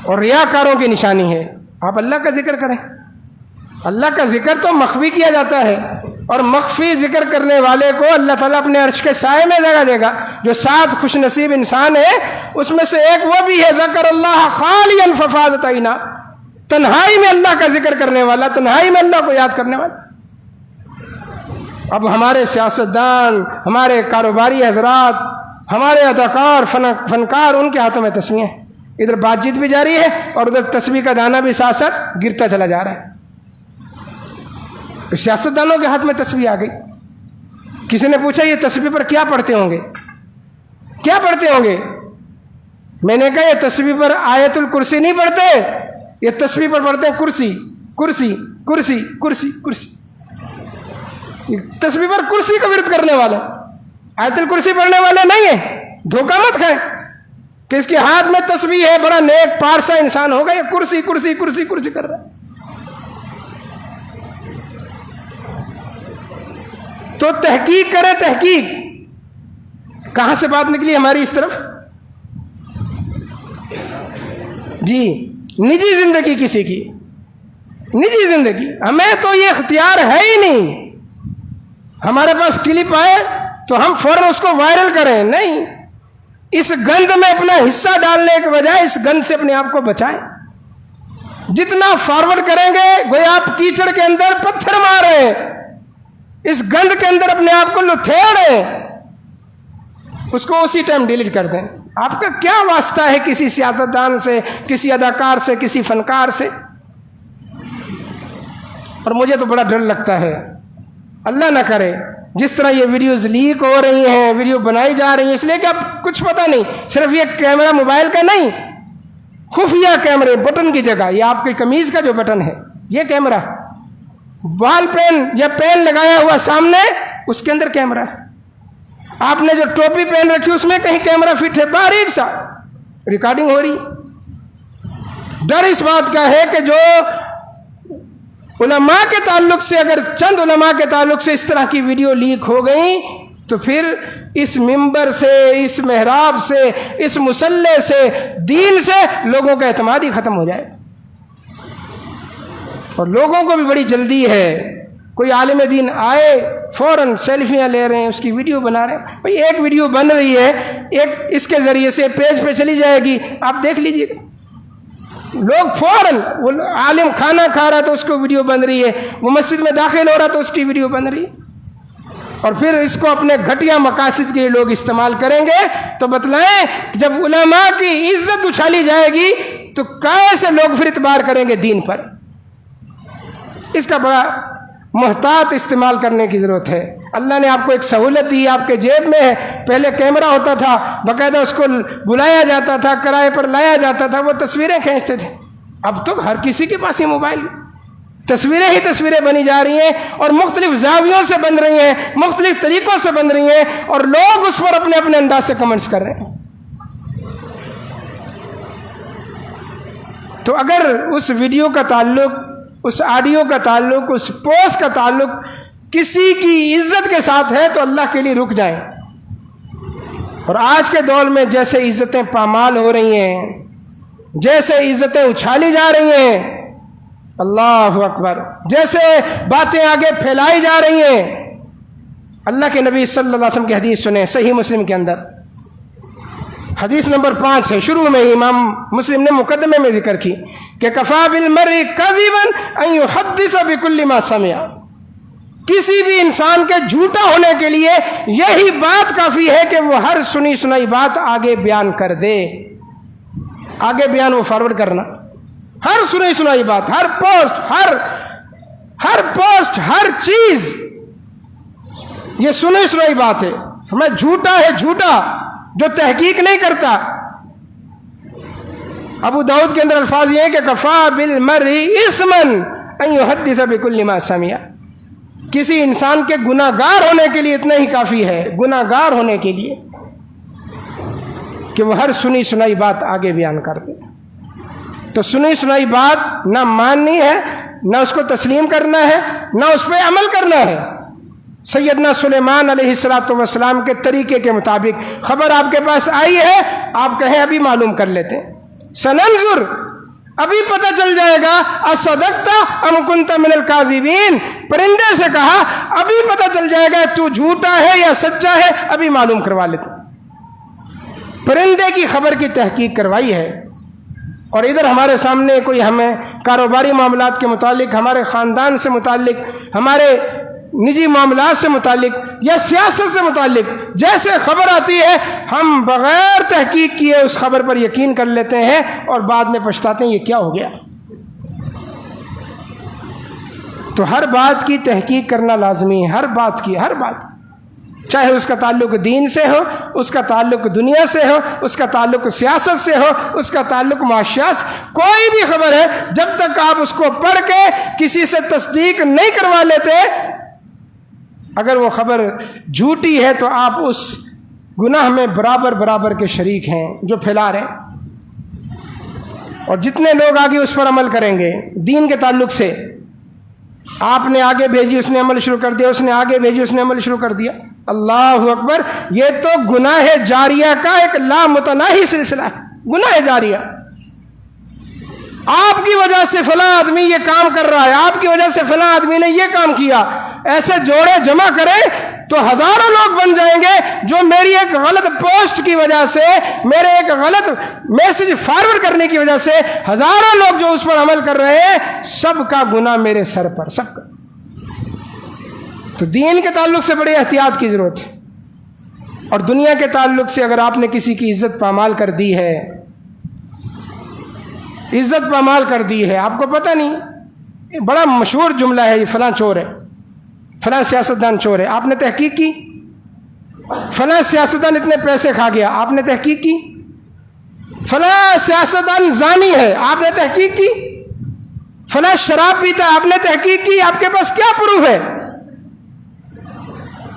اور ریاکاروں کی نشانی ہے. آپ اللہ کا ذکر کریں. اللہ کا ذکر تو مخفی کیا جاتا ہے، اور مخفی ذکر کرنے والے کو اللہ تعالیٰ اپنے عرش کے سائے میں جگہ دے گا. جو 7 خوش نصیب انسان ہے اس میں سے ایک وہ بھی ہے، ذکر اللہ خالیا ففاضت عینا، تنہائی میں اللہ کا ذکر کرنے والا، تنہائی میں اللہ کو یاد کرنے والا. اب ہمارے سیاستدان، ہمارے کاروباری حضرات، ہمارے اداکار، فنکار، ان کے ہاتھوں میں تسبیح ہیں. ادھر بات چیت بھی جاری ہے اور ادھر تسبیح کا دانہ بھی ساتھ ساتھ گرتا چلا جا رہا ہے. سیاستدانوں کے ہاتھ میں تسبیح آ گئی. کسی نے پوچھا یہ تسبیح پر کیا پڑھتے ہوں گے، کیا پڑھتے ہوں گے؟ میں نے کہا یہ تسبیح پر آیت الکرسی نہیں پڑھتے، یہ تسبیح پر پڑھتے ہیں کرسی کرسی کرسی کرسی کرسی. تسبیح پر کرسی کا ورد کرنے والے، آیت الکرسی پڑھنے والے نہیں ہیں. دھوکہ مت کھائیں کہ اس کے ہاتھ میں تسبیح ہے، بڑا نیک پارسا انسان ہوگا، یہ کرسی کرسی کرسی کرسی کر رہا ہے. تو تحقیق کرے، تحقیق. کہاں سے بات نکلی ہماری اس طرف؟ جی نجی زندگی کسی کی، نجی زندگی ہمیں تو یہ اختیار ہے ہی نہیں. ہمارے پاس کلپ آئے تو ہم فوراً اس کو وائرل کریں، نہیں. اس گند میں اپنا حصہ ڈالنے کے بجائے اس گند سے اپنے آپ کو بچائیں. جتنا فارورڈ کریں گے گویا آپ کیچڑ کے اندر پتھر مار رہے ہیں، اس گند کے اندر اپنے آپ کو لتھیڑیں، اس کو اسی ٹائم ڈیلیٹ کر دیں. آپ کا کیا واسطہ ہے کسی سیاستدان سے، کسی اداکار سے، کسی فنکار سے؟ اور مجھے تو بڑا ڈر لگتا ہے، اللہ نہ کرے جس طرح یہ ویڈیوز لیک ہو رہی ہیں، ویڈیو بنائی جا رہی ہیں، اس لیے کہ اب کچھ پتہ نہیں، صرف یہ کیمرہ موبائل کا نہیں، خفیہ کیمرے بٹن کی جگہ، یہ آپ کی قمیض کا جو بٹن ہے یہ کیمرہ، بال پین یا پین لگایا ہوا سامنے اس کے اندر کیمرہ ہے، آپ نے جو ٹوپی پہن رکھی اس میں کہیں کیمرہ فٹ ہے، باریک سا ریکارڈنگ ہو رہی۔ ڈر اس بات کا ہے کہ جو علماء کے تعلق سے، اگر چند علماء کے تعلق سے اس طرح کی ویڈیو لیک ہو گئی تو پھر اس ممبر سے، اس محراب سے، اس مصلی سے، دین سے لوگوں کا اعتماد ہی ختم ہو جائے۔ اور لوگوں کو بھی بڑی جلدی ہے، کوئی عالم دین آئے فوراً سیلفیاں لے رہے ہیں، اس کی ویڈیو بنا رہے ہیں۔ بھئی ایک ویڈیو بن رہی ہے، ایک اس کے ذریعے سے پیج پہ چلی جائے گی، آپ دیکھ لیجئے گا، لوگ فوراً، وہ عالم کھانا کھا رہا تو اس کو ویڈیو بن رہی ہے، وہ مسجد میں داخل ہو رہا تو اس کی ویڈیو بن رہی ہے، اور پھر اس کو اپنے گھٹیا مقاصد کے لیے لوگ استعمال کریں گے۔ تو بتلائیں جب علماء کی عزت اچھالی جائے گی تو کیسے لوگ پھر اعتبار کریں گے دین پر؟ اس کا بڑا محتاط استعمال کرنے کی ضرورت ہے۔ اللہ نے آپ کو ایک سہولت دی، آپ کے جیب میں ہے، پہلے کیمرہ ہوتا تھا، باقاعدہ اس کو بلایا جاتا تھا، کرائے پر لایا جاتا تھا، وہ تصویریں کھینچتے تھے۔ اب تو ہر کسی کے پاس ہی موبائل، تصویریں ہی تصویریں بنی جا رہی ہیں، اور مختلف زاویوں سے بن رہی ہیں، مختلف طریقوں سے بن رہی ہیں، اور لوگ اس پر اپنے اپنے انداز سے کمنٹس کر رہے ہیں۔ تو اگر اس ویڈیو کا تعلق، اس آڈیو کا تعلق، اس پوسٹ کا تعلق کسی کی عزت کے ساتھ ہے تو اللہ کے لیے رک جائیں۔ اور آج کے دور میں جیسے عزتیں پامال ہو رہی ہیں، جیسے عزتیں اچھالی جا رہی ہیں، اللہ اکبر، جیسے باتیں آگے پھیلائی جا رہی ہیں، اللہ کے نبی صلی اللہ علیہ وسلم کی حدیث سنیں، صحیح مسلم کے اندر حدیث نمبر 5 ہے، شروع میں ہی امام مسلم نے مقدمے میں ذکر کی کہ کفا بالمرء کذبا ان یحدث بکل ما سمع، کسی بھی انسان کے جھوٹا ہونے کے لیے یہی بات کافی ہے کہ وہ ہر سنی سنائی بات آگے بیان کر دے، آگے بیان وہ فارورڈ کرنا، ہر سنی سنائی بات، ہر پوسٹ، ہر چیز یہ سنی سنائی بات ہے، میں جھوٹا ہے، جھوٹا جو تحقیق نہیں کرتا۔ ابو داؤد کے اندر الفاظ یہ ہیں کہ کفا بالمرء اثما ان یحدث بکل ما سمع، کسی انسان کے گناہ گار ہونے کے لیے اتنا ہی کافی ہے، گناہ گار ہونے کے لیے، کہ وہ ہر سنی سنائی بات آگے بیان کر دے۔ تو سنی سنائی بات نہ ماننی ہے، نہ اس کو تسلیم کرنا ہے، نہ اس پہ عمل کرنا ہے۔ سیدنا سلیمان علیہ السلام کے طریقے کے مطابق خبر آپ کے پاس آئی ہے، آپ کہیں ابھی معلوم کر لیتے ہیں، سننظر، ابھی پتہ چل جائے گا، اصدقت ام کنت من الکاذبین، پرندے سے کہا ابھی پتہ چل جائے گا تو جھوٹا ہے یا سچا ہے، ابھی معلوم کروا لیتے ہیں۔ پرندے کی خبر کی تحقیق کروائی ہے، اور ادھر ہمارے سامنے کوئی ہمیں کاروباری معاملات کے متعلق، ہمارے خاندان سے متعلق، ہمارے نجی معاملات سے متعلق یا سیاست سے متعلق جیسے خبر آتی ہے، ہم بغیر تحقیق کیے اس خبر پر یقین کر لیتے ہیں اور بعد میں پچھتاتے ہیں یہ کیا ہو گیا۔ تو ہر بات کی تحقیق کرنا لازمی ہے، ہر بات کی، ہر بات، چاہے اس کا تعلق دین سے ہو، اس کا تعلق دنیا سے ہو، اس کا تعلق سیاست سے ہو، اس کا تعلق معاشیات سے، کوئی بھی خبر ہے، جب تک آپ اس کو پڑھ کے کسی سے تصدیق نہیں کروا لیتے، اگر وہ خبر جھوٹی ہے تو آپ اس گناہ میں برابر کے شریک ہیں جو پھیلا رہے ہیں۔ اور جتنے لوگ آگے اس پر عمل کریں گے دین کے تعلق سے، آپ نے آگے بھیجی اس نے عمل شروع کر دیا، اس نے آگے بھیجی اس نے عمل شروع کر دیا، اللہ اکبر، یہ تو گناہ جاریہ کا ایک لامتناہی سلسلہ ہے، گناہ جاریہ۔ آپ کی وجہ سے فلاں آدمی یہ کام کر رہا ہے، آپ کی وجہ سے فلاں آدمی نے یہ کام کیا، ایسے جوڑے جمع کریں تو ہزاروں لوگ بن جائیں گے جو میری ایک غلط پوسٹ کی وجہ سے، میرے ایک غلط میسج فارورڈ کرنے کی وجہ سے ہزاروں لوگ جو اس پر عمل کر رہے ہیں، سب کا گناہ میرے سر پر، سب کا۔ تو دین کے تعلق سے بڑی احتیاط کی ضرورت ہے، اور دنیا کے تعلق سے اگر آپ نے کسی کی عزت پامال کر دی ہے، عزت پامال کر دی ہے، آپ کو پتہ نہیں، بڑا مشہور جملہ ہے یہ، فلاں چور ہے، فلاں سیاستدان چور ہے، آپ نے تحقیق کی؟ فلاں سیاستدان اتنے پیسے کھا گیا، آپ نے تحقیق کی؟ فلاں سیاستدان زانی ہے، آپ نے تحقیق کی؟ فلاں شراب پیتا، آپ نے تحقیق کی؟ آپ کے پاس کیا پروف ہے؟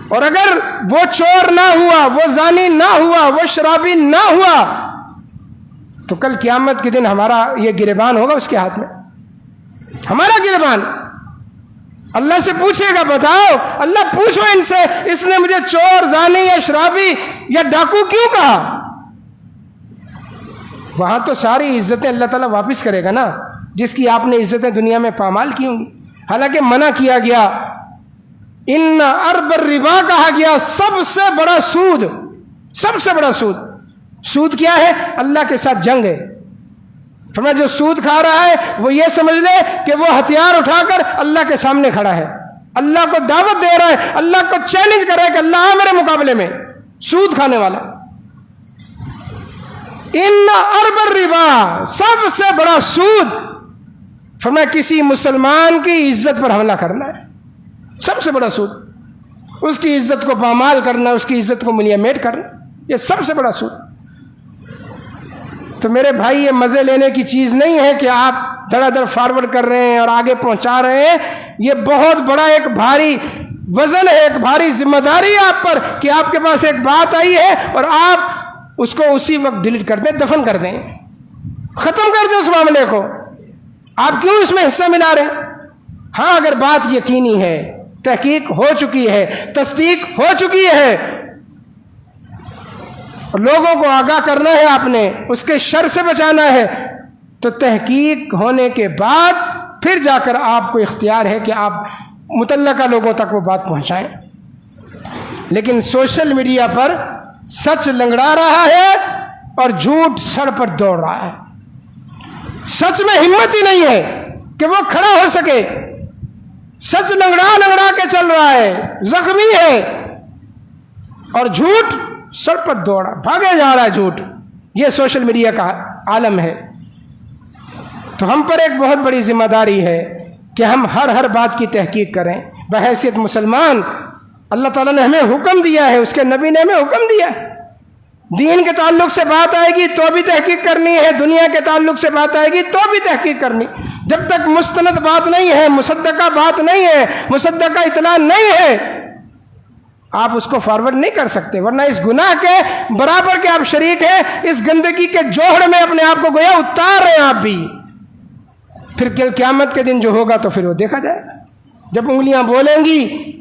اور اگر وہ چور نہ ہوا، وہ زانی نہ ہوا، وہ شرابی نہ ہوا، تو کل قیامت کے دن ہمارا یہ گریبان ہوگا اس کے ہاتھ میں، ہمارا گریبان۔ اللہ سے پوچھے گا، بتاؤ اللہ پوچھو ان سے، اس نے مجھے چور، زانی یا شرابی یا ڈاکو کیوں کہا؟ وہاں تو ساری عزتیں اللہ تعالیٰ واپس کرے گا نا، جس کی آپ نے عزتیں دنیا میں پامال کی ہوں گی۔ حالانکہ منع کیا گیا، ان ارب الربا کہا گیا، سب سے بڑا سود، سب سے بڑا سود۔ سود کیا ہے؟ اللہ کے ساتھ جنگ ہے۔ فرمایا جو سود کھا رہا ہے وہ یہ سمجھ لے کہ وہ ہتھیار اٹھا کر اللہ کے سامنے کھڑا ہے، اللہ کو دعوت دے رہا ہے، اللہ کو چیلنج کر رہا ہے کہ اللہ آ میرے مقابلے میں۔ سود کھانے والا، ان ارب الربا، سب سے بڑا سود۔ فرمایا کسی مسلمان کی عزت پر حملہ کرنا ہے، سب سے بڑا سود۔ اس کی عزت کو پامال کرنا، اس کی عزت کو ملیا میٹ کرنا، یہ سب سے بڑا سود۔ تو میرے بھائی یہ مزے لینے کی چیز نہیں ہے کہ آپ دھڑا دھڑ فارورڈ کر رہے ہیں اور آگے پہنچا رہے ہیں۔ یہ بہت بڑا ایک بھاری وزن ہے، ایک بھاری ذمہ داری ہے آپ پر کہ آپ کے پاس ایک بات آئی ہے اور آپ اس کو اسی وقت ڈیلیٹ کر دیں، دفن کر دیں، ختم کر دیں اس معاملے کو۔ آپ کیوں اس میں حصہ ملا رہے ہیں؟ ہاں اگر بات یقینی ہے، تحقیق ہو چکی ہے، تصدیق ہو چکی ہے، لوگوں کو آگاہ کرنا ہے، آپ نے اس کے شر سے بچانا ہے، تو تحقیق ہونے کے بعد پھر جا کر آپ کو اختیار ہے کہ آپ متعلقہ لوگوں تک وہ بات پہنچائیں۔ لیکن سوشل میڈیا پر سچ لنگڑا رہا ہے اور جھوٹ سر پر دوڑ رہا ہے۔ سچ میں ہمت ہی نہیں ہے کہ وہ کھڑا ہو سکے، سچ لنگڑا لنگڑا کے چل رہا ہے، زخمی ہے، اور جھوٹ سر پر دوڑا بھاگے جا رہا ہے جھوٹ۔ یہ سوشل میڈیا کا عالم ہے۔ تو ہم پر ایک بہت بڑی ذمہ داری ہے کہ ہم ہر بات کی تحقیق کریں بحیثیت مسلمان۔ اللہ تعالیٰ نے ہمیں حکم دیا ہے، اس کے نبی نے ہمیں حکم دیا ہے، دین کے تعلق سے بات آئے گی تو بھی تحقیق کرنی ہے، دنیا کے تعلق سے بات آئے گی تو بھی تحقیق کرنی۔ جب تک مستند بات نہیں ہے، مصدقہ بات نہیں ہے، مصدقہ اطلاع نہیں ہے، آپ اس کو فارورڈ نہیں کر سکتے، ورنہ اس گناہ کے برابر کے آپ شریک ہیں، اس گندگی کے جوہر میں اپنے آپ کو گویا اتار رہے ہیں آپ بھی۔ پھر قیامت کے دن جو ہوگا تو پھر وہ دیکھا جائے گا، جب انگلیاں بولیں گی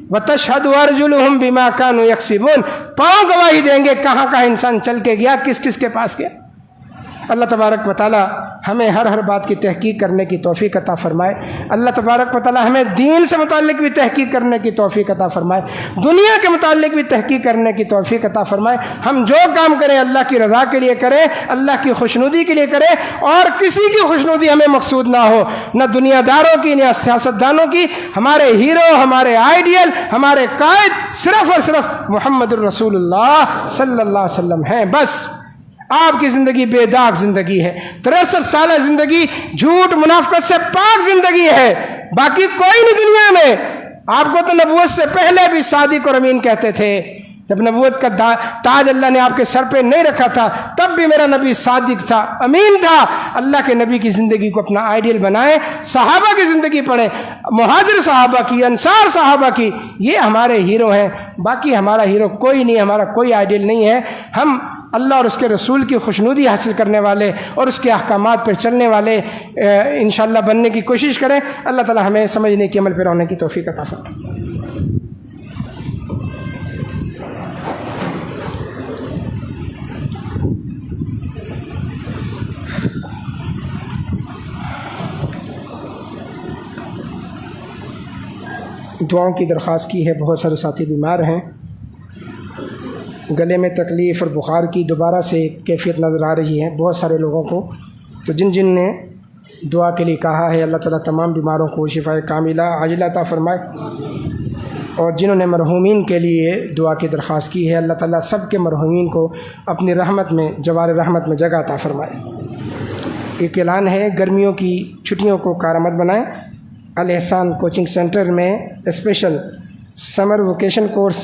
وَتَشْهَدُ أَرْجُلُهُمْ بِمَا كَانُوا يَكْسِبُونَ، پاؤں گواہی دیں گے کہاں کہاں انسان چل کے گیا، کس کس کے پاس گیا۔ اللہ تبارک و تعالی ہمیں ہر بات کی تحقیق کرنے کی توفیق عطا فرمائے۔ اللہ تبارک و تعالی ہمیں دین سے متعلق بھی تحقیق کرنے کی توفیق عطا فرمائے، دنیا کے متعلق بھی تحقیق کرنے کی توفیق عطا فرمائے۔ ہم جو کام کریں اللہ کی رضا کے لیے کریں، اللہ کی خوشنودی کے لیے کریں، اور کسی کی خوشنودی ہمیں مقصود نہ ہو، نہ دنیا داروں کی، نہ سیاستدانوں کی۔ ہمارے ہیرو، ہمارے آئیڈیل، ہمارے قائد صرف اور صرف محمد الرسول اللہ صلی اللہ علیہ وسلم ہیں۔ بس آپ کی زندگی بے داغ زندگی ہے، 63 سالہ زندگی جھوٹ منافقت سے پاک زندگی ہے، باقی کوئی نہیں دنیا میں۔ آپ کو تو نبوت سے پہلے بھی صادق اور امین کہتے تھے، جب نبوت کا تاج اللہ نے آپ کے سر پہ نہیں رکھا تھا تب بھی میرا نبی صادق تھا، امین تھا۔ اللہ کے نبی کی زندگی کو اپنا آئیڈیل بنائیں، صحابہ کی زندگی پڑھیں، مہاجر صحابہ کی، انصار صحابہ کی، یہ ہمارے ہیرو ہیں۔ باقی ہمارا ہیرو کوئی نہیں، ہمارا کوئی آئیڈیل نہیں ہے۔ ہم اللہ اور اس کے رسول کی خوشنودی حاصل کرنے والے اور اس کے احکامات پر چلنے والے انشاءاللہ بننے کی کوشش کریں۔ اللہ تعالی ہمیں سمجھنے کی، عمل پر ہونے کی توفیق عطا فرمائے۔ دعاؤں کی درخواست کی ہے، بہت سارے ساتھی بیمار ہیں، گلے میں تکلیف اور بخار کی دوبارہ سے کیفیت نظر آ رہی ہے بہت سارے لوگوں کو۔ تو جن نے دعا کے لیے کہا ہے اللہ تعالیٰ تمام بیماروں کو شفاء کاملہ عاجلہ عطا فرمائے، اور جنہوں نے مرحومین کے لیے دعا کی درخواست کی ہے اللہ تعالیٰ سب کے مرحومین کو اپنی رحمت میں، جوار رحمت میں جگہ عطا فرمائے۔ ایک اعلان ہے، گرمیوں کی چھٹیوں کو کارآمد بنائیں۔ الاحسان کوچنگ سینٹر میں اسپیشل سمر ووکیشن کورس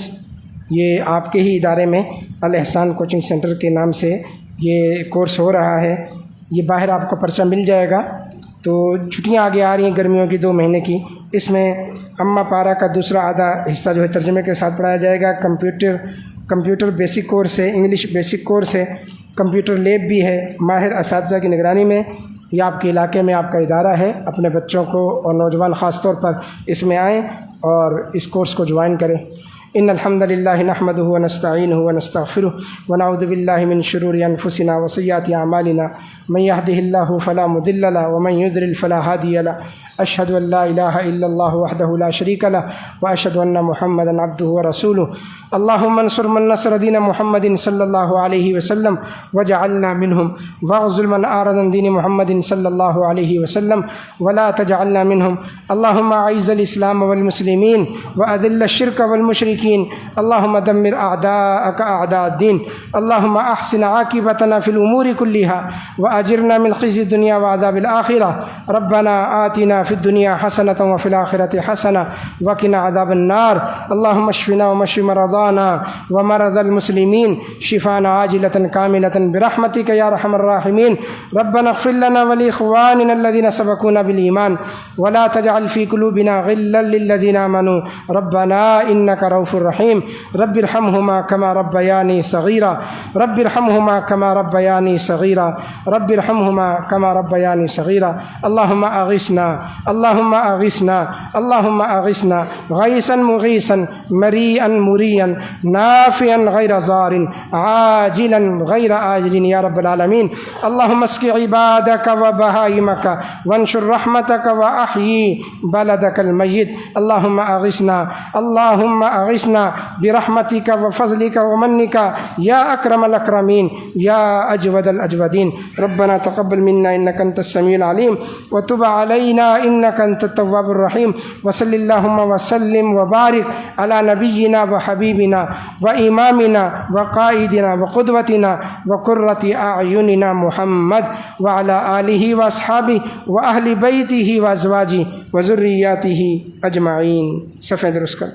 یہ آپ کے ہی ادارے میں الاحسان کوچنگ سینٹر کے نام سے یہ کورس ہو رہا ہے. یہ باہر آپ کو پرچہ مل جائے گا. تو چھٹیاں آگے آ رہی ہیں گرمیوں کی 2 مہینے کی. اس میں اما پارا کا دوسرا آدھا حصہ جو ہے ترجمے کے ساتھ پڑھایا جائے گا. کمپیوٹر بیسک کورس ہے, انگلش بیسک کورس ہے, کمپیوٹر لیب بھی ہے ماہر اساتذہ کی نگرانی میں. یہ آپ کے علاقے میں آپ کا ادارہ ہے. اپنے بچوں کو اور نوجوان خاص طور پر اس میں آئیں اور اس کورس کو جوائن کریں. ان الحمد للہ نحمده ونستعینه ونستغفره ونعوذ باللہ من شرور انفسنا وسیئات اعمالنا من يهده الله فلا مضل له ومن يضلل فلا هادي له. اشهد ان لا اله الا الله وحده لا شريك له واشهد ان محمدا عبده ورسوله. اللهم انصر من نصر دين محمد صلى الله عليه وسلم واجعلنا منهم واغزل من اعرض عن دين محمد صلى الله عليه وسلم ولا تجعلنا منهم. اللهم اعز الاسلام والمسلمين واذل الشرك والمشركين. اللهم دمر اعداءك اعداء الدين. اللهم احسن عاقبتنا في الامور كلها واجرنا من خزي الدنيا وعذاب الاخره. ربنا آتنا في الدنيا حسنة وفي الآخرة حسنة وقنا عذاب النار. اللهم اشفنا واشف مرضانا ومرضى المسلمين شفاء عاجلة كاملة برحمتك يا أرحم الراحمين. ربنا اغفر لنا ولإخواننا الذين سبقونا بالإيمان ولا تجعل في قلوبنا غلا للذين آمنوا ربنا إنك رؤوف رحيم. رب ارحمهما كما ربياني صغيرا. رب ارحمهما كما ربياني صغيرا. رب ارحمهما كما ربياني صغيرا. اللهم أغثنا اللهم أغثنا اللهم أغثنا غيثا مغيثا مريئا مريا نافعا غير ضار عاجلا غير آجل يا رب العالمين. اللهم اسق عبادك وبهائمك وانشر رحمتك وأحيي بلدك الميت. اللهم أغثنا اللهم أغثنا برحمتك وفضلك ومنك يا أكرم الأكرمين يا أجود الأجودين. ربنا تقبل منا إنك أنت السميع العليم وتب علينا إنك أنت التواب الرحيم. وصل اللهم وسلم وبارك على نبينا وحبيبنا وإمامنا وقائدنا وقدوتنا وقرة أعيننا محمد وعلى آله وأصحابه وأهل بيته وأزواجه وذرياته أجمعين. صفحة درست کر.